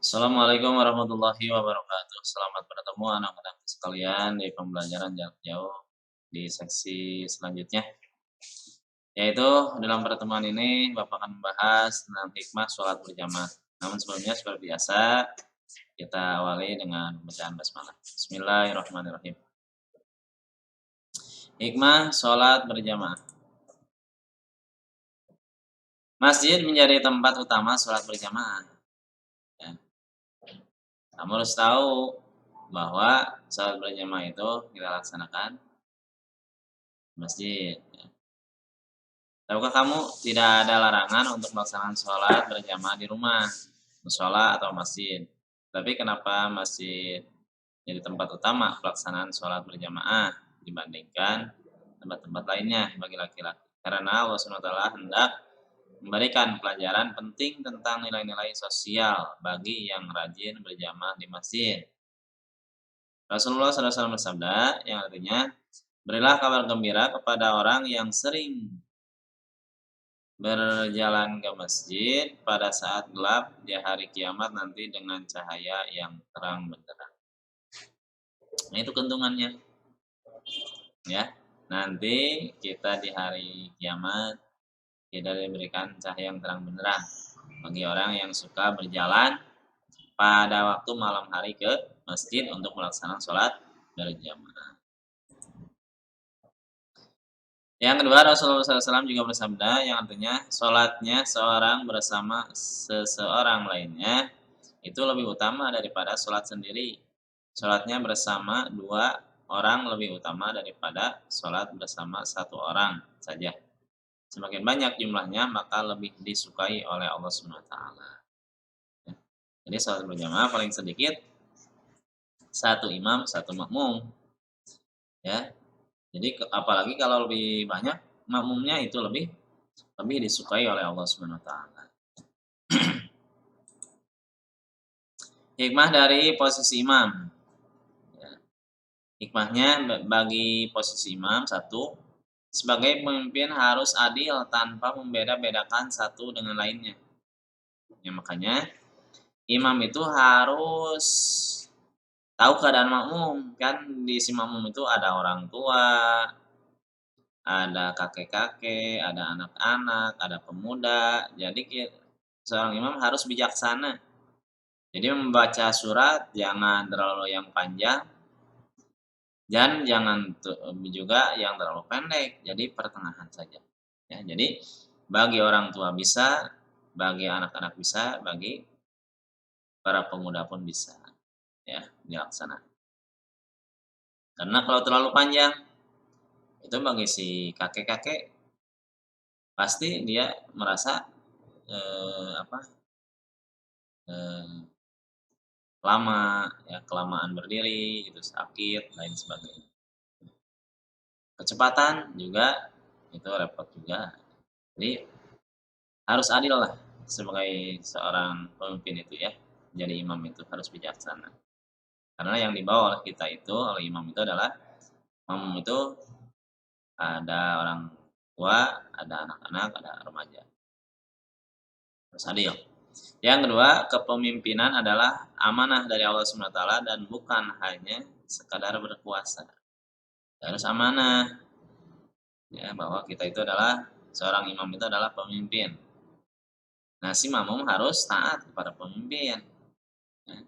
Assalamualaikum warahmatullahi wabarakatuh. Selamat bertemu anak-anak sekalian di pembelajaran jarak jauh di seksi selanjutnya. Yaitu dalam pertemuan ini Bapak akan membahas tentang hikmah sholat berjamaah. Namun sebelumnya seperti biasa kita awali dengan bacaan basmalah. Bismillahirrahmanirrahim. Hikmah sholat berjamaah. Masjid menjadi tempat utama sholat berjamaah. Ya. Kamu harus tahu bahwa sholat berjamaah itu kita laksanakan di masjid. Tahukah kamu tidak ada larangan untuk melaksanakan sholat berjamaah di rumah, musola atau masjid. Tapi kenapa masjid jadi tempat utama pelaksanaan sholat berjamaah dibandingkan tempat-tempat lainnya bagi laki-laki? Karena Allah SWT hendak memberikan pelajaran penting tentang nilai-nilai sosial bagi yang rajin berjamaah di masjid. Rasulullah SAW bersabda yang artinya, berilah kabar gembira kepada orang yang sering berjalan ke masjid pada saat gelap di hari kiamat nanti dengan cahaya yang terang benderang. Nah, itu keuntungannya, ya. Nanti kita di hari kiamat kita diberikan cahaya yang terang benderang bagi orang yang suka berjalan pada waktu malam hari ke masjid untuk melaksanakan sholat berjamaah. Yang kedua, Rasulullah SAW juga bersabda yang artinya sholatnya seorang bersama seseorang lainnya itu lebih utama daripada sholat sendiri. Sholatnya bersama dua orang lebih utama daripada sholat bersama satu orang saja. Semakin banyak jumlahnya maka lebih disukai oleh Allah SWT. Ya. Jadi sholat berjamaah paling sedikit satu imam satu makmum. Ya. Jadi apalagi kalau lebih banyak makmumnya itu lebih disukai oleh Allah Subhanahu wa taala. Hikmah dari posisi imam. Ya. Hikmahnya bagi posisi imam satu, sebagai pemimpin harus adil tanpa membeda-bedakan satu dengan lainnya. Ya, makanya imam itu harus tahu keadaan makmum. Kan di si makmum itu ada orang tua, ada kakek-kakek, ada anak-anak, ada pemuda. Jadi seorang imam harus bijaksana. Jadi membaca surat jangan terlalu yang panjang dan jangan juga yang terlalu pendek. Jadi pertengahan saja. Ya, jadi bagi orang tua bisa, bagi anak-anak bisa, bagi para pemuda pun bisa. Ya, dilaksanakan. Karena kalau terlalu panjang itu bagi si kakek-kakek pasti dia merasa apa? Lama, ya kelamaan berdiri, itu sakit, lain sebagainya. Kecepatan juga itu repot juga. Jadi harus adil lah sebagai seorang pemimpin itu ya. Jadi imam itu harus bijaksana. Karena yang dibawa oleh kita itu, oleh imam itu adalah makmum itu ada orang tua, ada anak-anak, ada remaja. Harus adil. Yang kedua, kepemimpinan adalah amanah dari Allah SWT dan bukan hanya sekadar berkuasa. Harus amanah. Ya, bahwa kita itu adalah seorang imam itu adalah pemimpin. Nah, si makmum harus taat kepada pemimpin. Ya.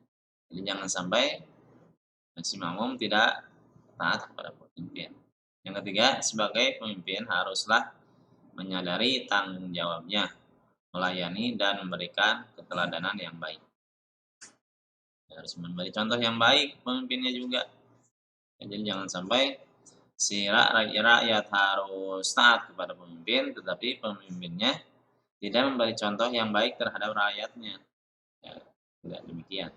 Jadi jangan sampai si makmum tidak taat kepada pemimpin. Yang ketiga, sebagai pemimpin haruslah menyadari tanggung jawabnya, melayani dan memberikan keteladanan yang baik. Harus memberi contoh yang baik pemimpinnya juga. Ya, jadi jangan sampai si rakyat harus taat kepada pemimpin, tetapi pemimpinnya tidak memberi contoh yang baik terhadap rakyatnya. Ya, tidak demikian.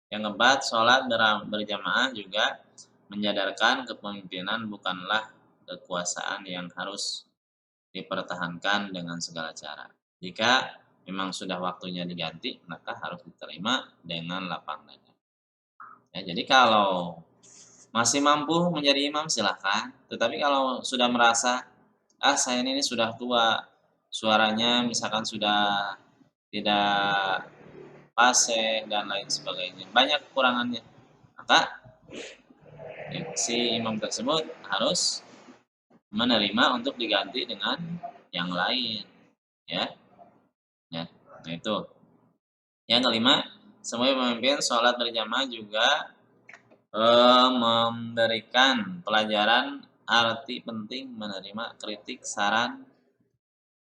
Yang keempat, sholat berjamaah juga menyadarkan kepemimpinan bukanlah kekuasaan yang harus dipertahankan dengan segala cara. Jika memang sudah waktunya diganti, maka harus diterima dengan lapang dada. Ya, jadi kalau masih mampu menjadi imam silahkan, tetapi kalau sudah merasa, saya ini sudah tua, suaranya misalkan sudah tidak fasih dan lain sebagainya. Banyak kekurangannya. Maka si imam tersebut harus menerima untuk diganti dengan yang lain, ya. Ya. Nah, itu. Yang kelima, semua pemimpin sholat berjamaah juga memberikan pelajaran arti penting menerima kritik, saran,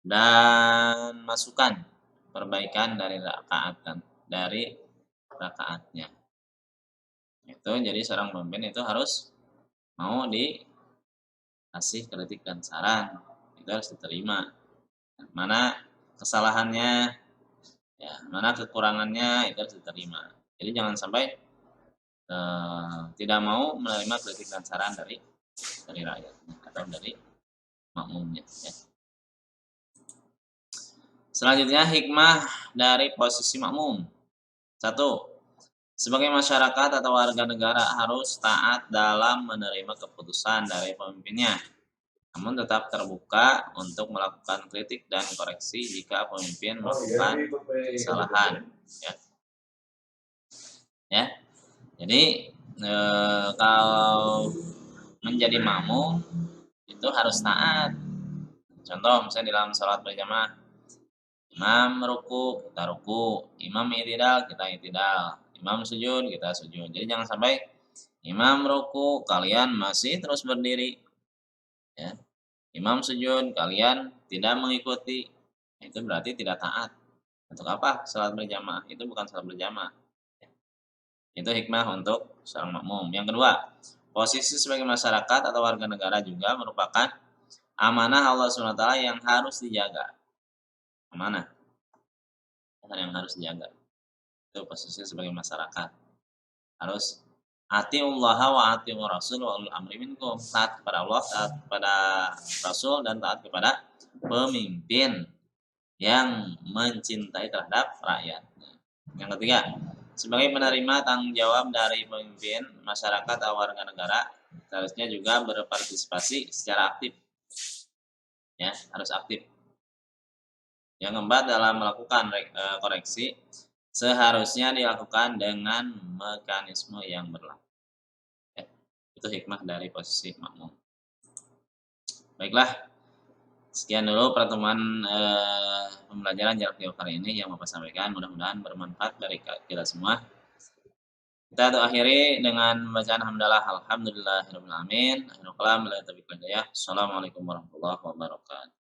dan masukan perbaikan dari rakaatnya. Itu jadi seorang pemimpin itu harus mau dikasih kritik dan saran, itu harus diterima. Mana kesalahannya, ya, mana kekurangannya itu harus diterima. Jadi jangan sampai tidak mau menerima kritik dan saran dari rakyatnya atau dari makmumnya, ya. Selanjutnya hikmah dari posisi makmum. 1. Sebagai masyarakat atau warga negara harus taat dalam menerima keputusan dari pemimpinnya, namun tetap terbuka untuk melakukan kritik dan koreksi jika pemimpin melakukan kesalahan. Ya. Jadi kalau menjadi makmum itu harus taat. Contoh misalnya di dalam sholat berjamaah, imam ruku, kita ruku, imam i'tidal, kita i'tidal, imam sujud, kita sujud. Jadi jangan sampai imam ruku, kalian masih terus berdiri, ya. Imam sujud, kalian tidak mengikuti, itu berarti tidak taat. Untuk apa sholat berjamaah? Itu bukan sholat berjamaah. Itu hikmah untuk seorang makmum. Yang kedua, posisi sebagai masyarakat atau warga negara juga merupakan amanah Allah SWT yang harus dijaga. Amanah yang harus dijaga. Itu posisi sebagai masyarakat. Harus atiullah wa atiur rasul wa ulul amri minkum. Taat kepada Allah, taat kepada Rasul, dan taat kepada pemimpin yang mencintai terhadap rakyatnya. Yang ketiga, sebagai penerima tanggung jawab dari pemimpin, masyarakat atau warga negara seharusnya juga berpartisipasi secara aktif. Ya, harus aktif. Yang keempat, dalam melakukan koreksi seharusnya dilakukan dengan mekanisme yang berlaku. Ya, itu hikmah dari posisi makmum. Baiklah, sekian dulu pertemuan pembelajaran jarak jauh kali ini yang Bapak sampaikan. Mudah-mudahan bermanfaat dari kita semua. Kita akhiri dengan bacaan alhamdulillahirabbil alamin. Assalamualaikum warahmatullahi wabarakatuh.